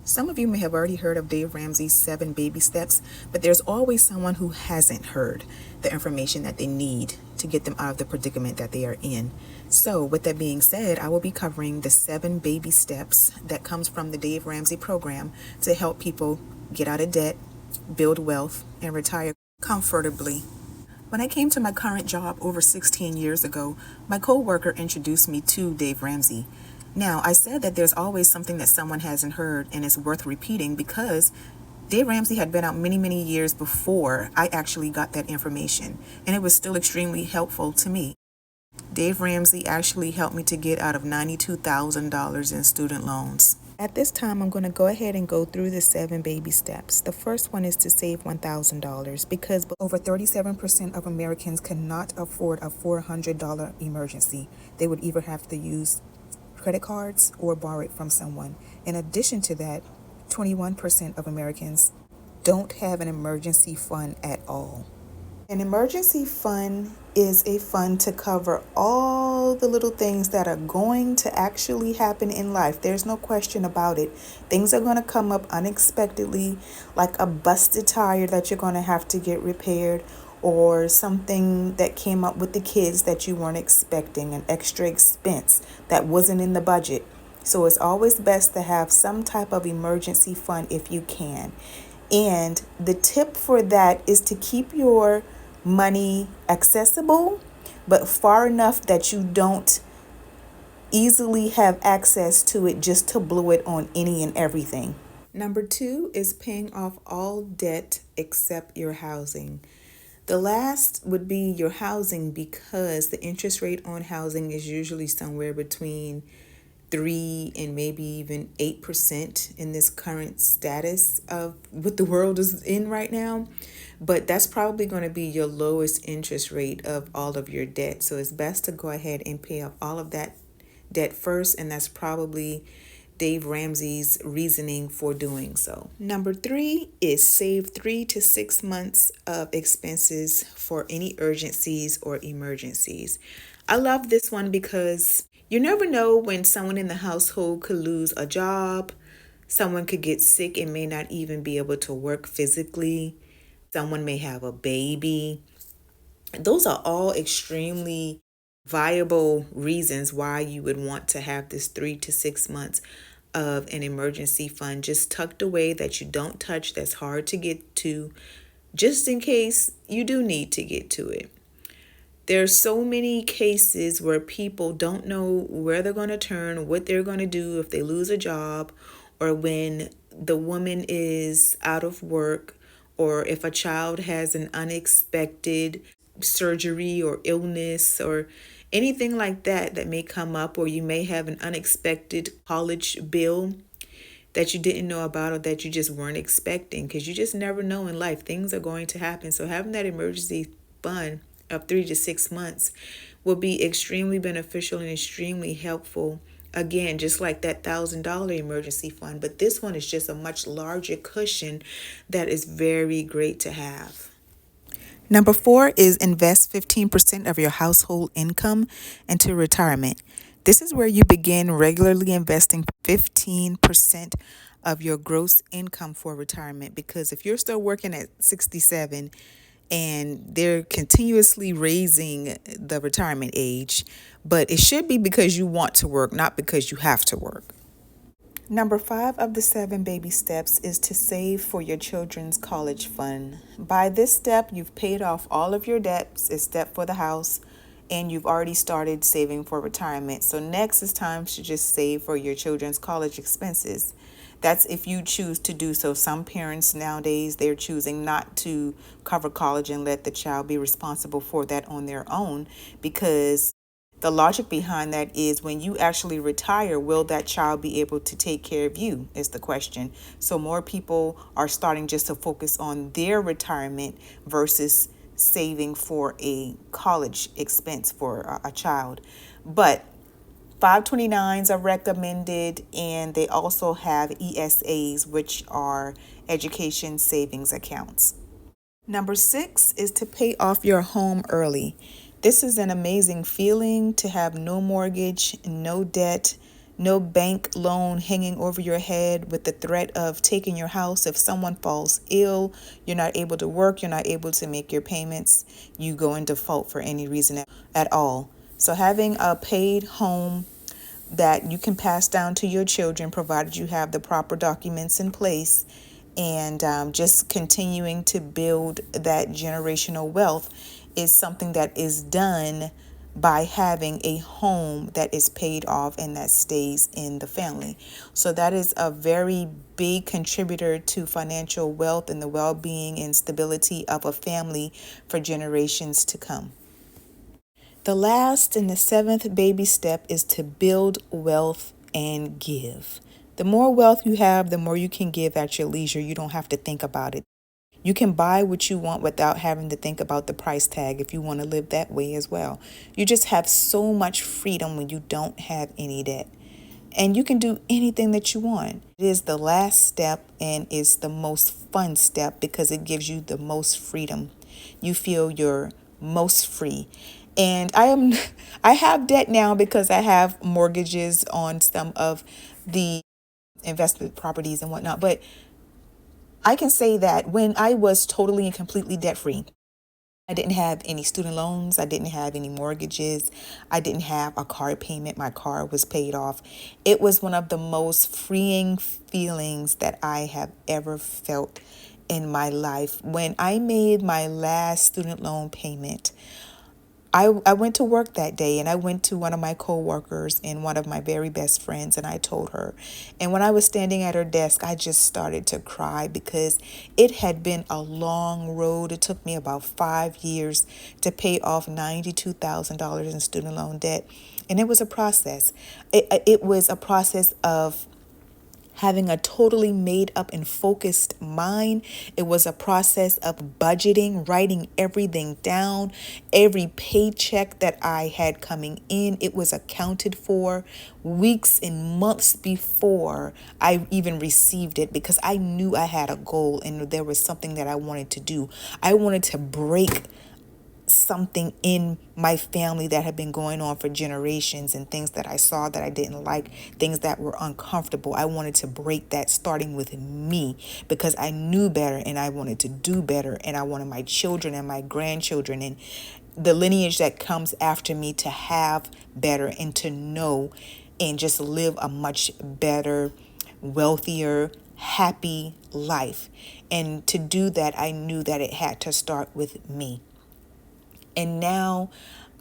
Some of you may have already heard of Dave Ramsey's 7 baby steps, but there's always someone who hasn't heard the information that they need to get them out of the predicament that they are in. So with that being said, I will be covering the 7 baby steps that comes from the Dave Ramsey program to help people get out of debt, build wealth, and retire comfortably. When I came to my current job over 16 years ago, my coworker introduced me to Dave Ramsey. Now, I said that there's always something that someone hasn't heard and it's worth repeating because Dave Ramsey had been out many, many years before I actually got that information, and it was still extremely helpful to me. Dave Ramsey actually helped me to get out of $92,000 in student loans. At this time, I'm going to go ahead and go through the 7 baby steps. The first one is to save $1,000 because over 37% of Americans cannot afford a $400 emergency. They would either have to use credit cards or borrow it from someone. In addition to that, 21% of Americans don't have an emergency fund at all. An emergency fund is a fund to cover all the little things that are going to actually happen in life. There's no question about it. Things are going to come up unexpectedly, like a busted tire that you're going to have to get repaired, or something that came up with the kids that you weren't expecting, an extra expense that wasn't in the budget. So it's always best to have some type of emergency fund if you can. And the tip for that is to keep your money accessible, but far enough that you don't easily have access to it just to blow it on any and everything. Number 2 is paying off all debt except your housing. The last would be your housing because the interest rate on housing is usually somewhere between 3 and maybe even 8% in this current status of what the world is in right now. But that's probably going to be your lowest interest rate of all of your debt. So it's best to go ahead and pay off all of that debt first. And that's probably Dave Ramsey's reasoning for doing so. Number 3 is save 3 to 6 months of expenses for any urgencies or emergencies. I love this one because you never know when someone in the household could lose a job, someone could get sick and may not even be able to work physically, someone may have a baby. Those are all extremely viable reasons why you would want to have this 3 to 6 months of an emergency fund just tucked away that you don't touch, that's hard to get to, just in case you do need to get to it. There's so many cases where people don't know where they're going to turn, what they're going to do if they lose a job, or when the woman is out of work, or if a child has an unexpected surgery or illness or anything like that may come up, or you may have an unexpected college bill that you didn't know about or that you just weren't expecting, because you just never know in life. Things are going to happen. So having that emergency fund of 3 to 6 months will be extremely beneficial and extremely helpful. Again, just like that $1,000 emergency fund, but this one is just a much larger cushion that is very great to have. Number 4 is invest 15% of your household income into retirement. This is where you begin regularly investing 15% of your gross income for retirement, because if you're still working at 67 and they're continuously raising the retirement age, but it should be because you want to work, not because you have to work. Number 5 of the 7 baby steps is to save for your children's college fund. By this step, you've paid off all of your debts except for the house, and you've already started saving for retirement. So next is time to just save for your children's college expenses. That's if you choose to do so. Some parents nowadays, they're choosing not to cover college and let the child be responsible for that on their own, because the logic behind that is when you actually retire, will that child be able to take care of you is the question. So more people are starting just to focus on their retirement versus saving for a college expense for a child. But 529s are recommended, and they also have ESAs, which are education savings accounts. Number 6 is to pay off your home early. This is an amazing feeling to have no mortgage, no debt, No bank loan hanging over your head with the threat of taking your house. If someone falls ill, you're not able to work, you're not able to make your payments, you go in default for any reason at all. So having a paid home that you can pass down to your children, provided you have the proper documents in place, and just continuing to build that generational wealth is something that is done by having a home that is paid off and that stays in the family. So that is a very big contributor to financial wealth and the well-being and stability of a family for generations to come. The last and the seventh baby step is to build wealth and give. The more wealth you have, the more you can give at your leisure. You don't have to think about it. You can buy what you want without having to think about the price tag if you want to live that way as well. You just have so much freedom when you don't have any debt. And you can do anything that you want. It is the last step and is the most fun step because it gives you the most freedom. You feel you're most free. And I have debt now because I have mortgages on some of the investment properties and whatnot. But I can say that when I was totally and completely debt free, I didn't have any student loans. I didn't have any mortgages. I didn't have a car payment. My car was paid off. It was one of the most freeing feelings that I have ever felt in my life. When I made my last student loan payment, I went to work that day and I went to one of my coworkers and one of my very best friends and I told her. And when I was standing at her desk, I just started to cry because it had been a long road. It took me about 5 years to pay off $92,000 in student loan debt. And it was a process. It was a process of having a totally made up and focused mind. It was a process of budgeting, writing everything down, every paycheck that I had coming in. It was accounted for weeks and months before I even received it because I knew I had a goal and there was something that I wanted to do. I wanted to break something in my family that had been going on for generations and things that I saw that I didn't like, things that were uncomfortable. I wanted to break that starting with me because I knew better and I wanted to do better and I wanted my children and my grandchildren and the lineage that comes after me to have better and to know and just live a much better, wealthier, happy life. And to do that, I knew that it had to start with me. And now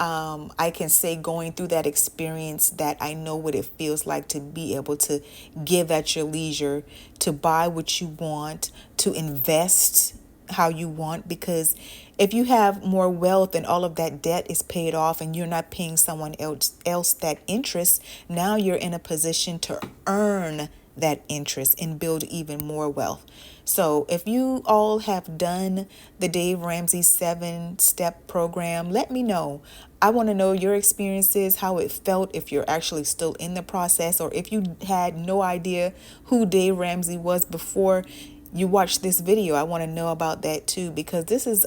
I can say going through that experience that I know what it feels like to be able to give at your leisure, to buy what you want, to invest how you want. Because if you have more wealth and all of that debt is paid off and you're not paying someone else that interest, now you're in a position to earn that interest and build even more wealth. So if you all have done the Dave Ramsey 7-step program, let me know. I want to know your experiences, how it felt, if you're actually still in the process, or if you had no idea who Dave Ramsey was before you watch this video. I want to know about that too, because this is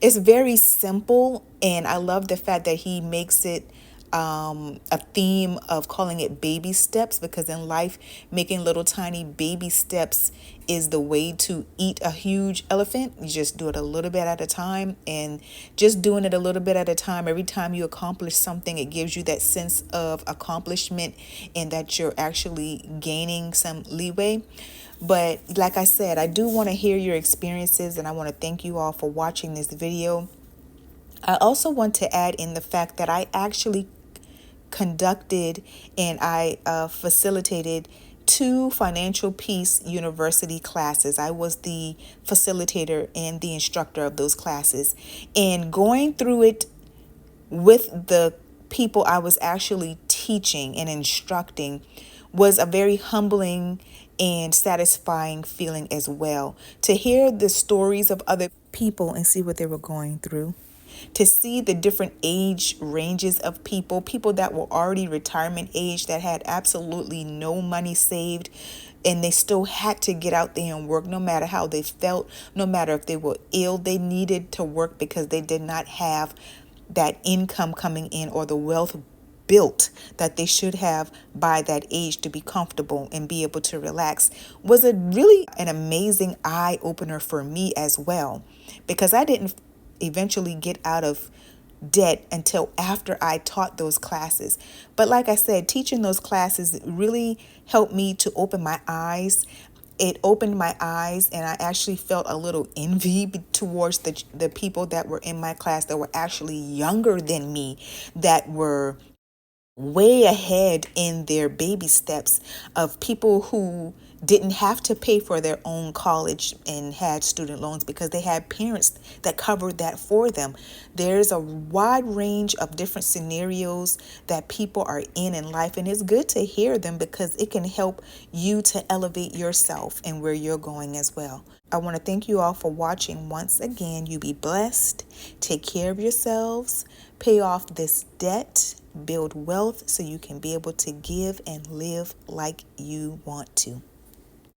it's very simple, and I love the fact that he makes it a theme of calling it baby steps, because in life, making little tiny baby steps is the way to eat a huge elephant. You just do it a little bit at a time, and just doing it a little bit at a time, every time you accomplish something, it gives you that sense of accomplishment and that you're actually gaining some leeway. But like I said, I do want to hear your experiences, and I want to thank you all for watching this video. I also want to add in the fact that I actually conducted and I facilitated 2 Financial Peace University classes. I was the facilitator and the instructor of those classes. And going through it with the people I was actually teaching and instructing was a very humbling and satisfying feeling as well. To hear the stories of other people and see what they were going through, to see the different age ranges of people that were already retirement age, that had absolutely no money saved, and they still had to get out there and work no matter how they felt, no matter if they were ill. They needed to work because they did not have that income coming in or the wealth built that they should have by that age to be comfortable and be able to relax was a really an amazing eye opener for me as well, because I didn't eventually get out of debt until after I taught those classes. But like I said, teaching those classes really helped me to open my eyes. It opened my eyes, and I actually felt a little envy towards the people that were in my class that were actually younger than me, that were way ahead in their baby steps, of people who didn't have to pay for their own college and had student loans because they had parents that covered that for them. There's a wide range of different scenarios that people are in life, and it's good to hear them because it can help you to elevate yourself and where you're going as well. I want to thank you all for watching. Once again, you be blessed. Take care of yourselves. Pay off this debt. Build wealth so you can be able to give and live like you want to.